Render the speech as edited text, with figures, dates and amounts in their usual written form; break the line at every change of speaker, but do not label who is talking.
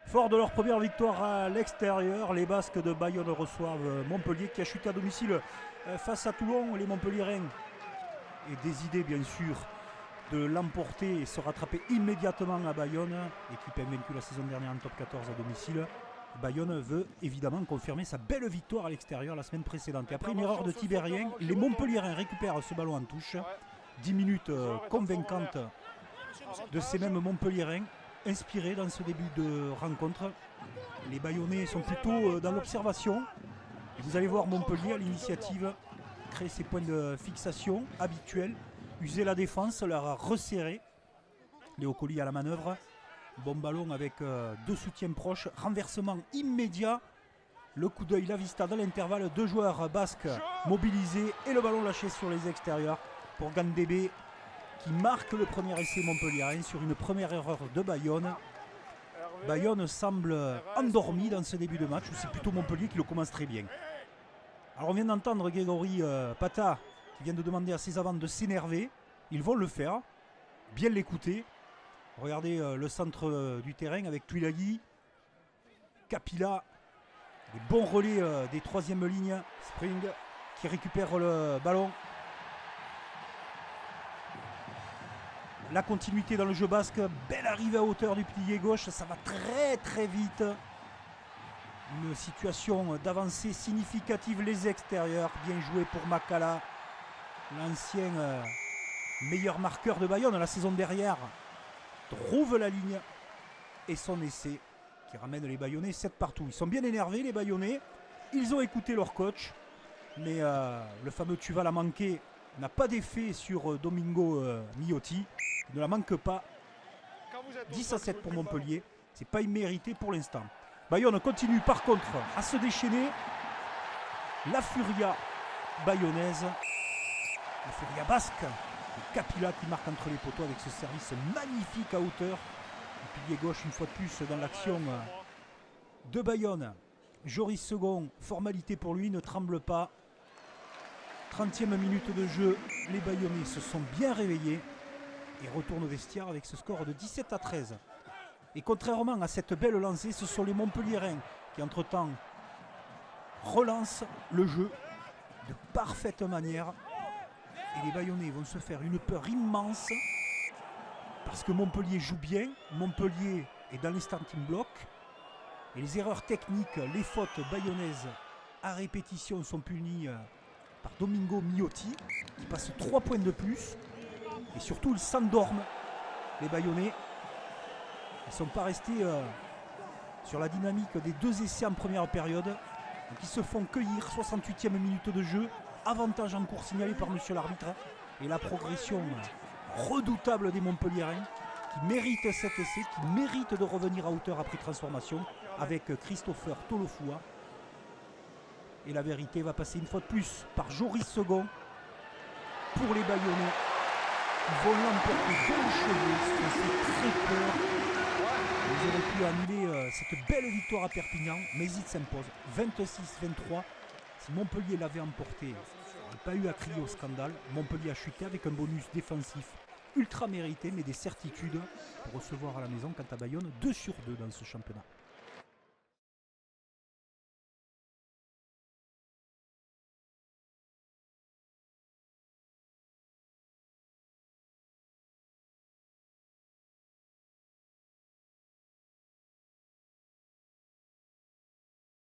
Fort de leur première victoire à l'extérieur, les Basques de Bayonne reçoivent Montpellier qui a chuté à domicile face à Toulon. Les Montpelliérains, et des idées bien sûr de l'emporter et se rattraper immédiatement à Bayonne, équipe invaincue la saison dernière en top 14 à domicile. Bayonne veut évidemment confirmer sa belle victoire à l'extérieur la semaine précédente. Et après une erreur de Tibérien, les Montpelliérains récupèrent ce ballon en touche. 10 minutes convaincantes de ces mêmes Montpelliérains, inspirés dans ce début de rencontre. Les Bayonnais sont plutôt dans l'observation. Vous allez voir Montpellier à l'initiative, créer ses points de fixation habituels, user la défense, la resserrer. Léo Colli à la manœuvre. Bon ballon avec deux soutiens proches, renversement immédiat. Le coup d'œil, la vista dans l'intervalle, deux joueurs basques mobilisés et le ballon lâché sur les extérieurs pour Gandébé qui marque le premier essai montpelliérain sur une première erreur de Bayonne. Bayonne semble endormi dans ce début de match, ou c'est plutôt Montpellier qui le commence très bien. Alors on vient d'entendre Grégory Pata qui vient de demander à ses avants de s'énerver. Ils vont le faire, bien l'écouter. Regardez le centre du terrain avec Tuilagi, Capilla, des bons relais des troisièmes lignes. Spring qui récupère le ballon. La continuité dans le jeu basque, belle arrivée à hauteur du pilier gauche, ça va très très vite. Une situation d'avancée significative, les extérieurs, bien joué pour Makala, l'ancien meilleur marqueur de Bayonne la saison dernière. Trouve la ligne et son essai qui ramène les Bayonnais 7 partout. Ils sont bien énervés les Bayonnais, ils ont écouté leur coach, mais le fameux tu vas la manquer n'a pas d'effet sur Domingo Miotti. Il ne la manque pas. 10-7 pour Montpellier, c'est pas immérité pour l'instant. Bayonne continue par contre à se déchaîner. La furia bayonnaise, la furia basque. Et Capilla qui marque entre les poteaux avec ce service magnifique à hauteur. Le pilier gauche une fois de plus dans l'action de Bayonne. Joris Second, formalité pour lui, ne tremble pas. 30e minute de jeu, les Bayonnais se sont bien réveillés et retournent au vestiaire avec ce score de 17-13. Et contrairement à cette belle lancée, ce sont les Montpelliérains qui entre-temps relancent le jeu de parfaite manière. Et les Bayonnais vont se faire une peur immense parce que Montpellier joue bien. Montpellier est dans les starting blocks. Et les erreurs techniques, les fautes bayonnaises à répétition sont punies par Domingo Miotti qui passe 3 points de plus. Et surtout ils s'endorment, les Bayonnais. Ils ne sont pas restés sur la dynamique des deux essais en première période. Donc ils se font cueillir, 68e minute de jeu. Avantage en cours signalé par monsieur l'arbitre. Et la progression redoutable des Montpelliérains qui méritent cet essai, qui méritent de revenir à hauteur après transformation avec Christopher Tolofua. Et la vérité va passer une fois de plus par Joris Second pour les Bayonnais. Ils vont l'emporter de cheveux, ça fait très peur. Ils auraient pu annuler cette belle victoire à Perpignan, mais ils s'imposent 26-23. Si Montpellier l'avait emporté, il n'y aurait pas eu à crier au scandale. Montpellier a chuté avec un bonus défensif ultra mérité, mais des certitudes pour recevoir à la maison quant à Bayonne 2 sur 2 dans ce championnat.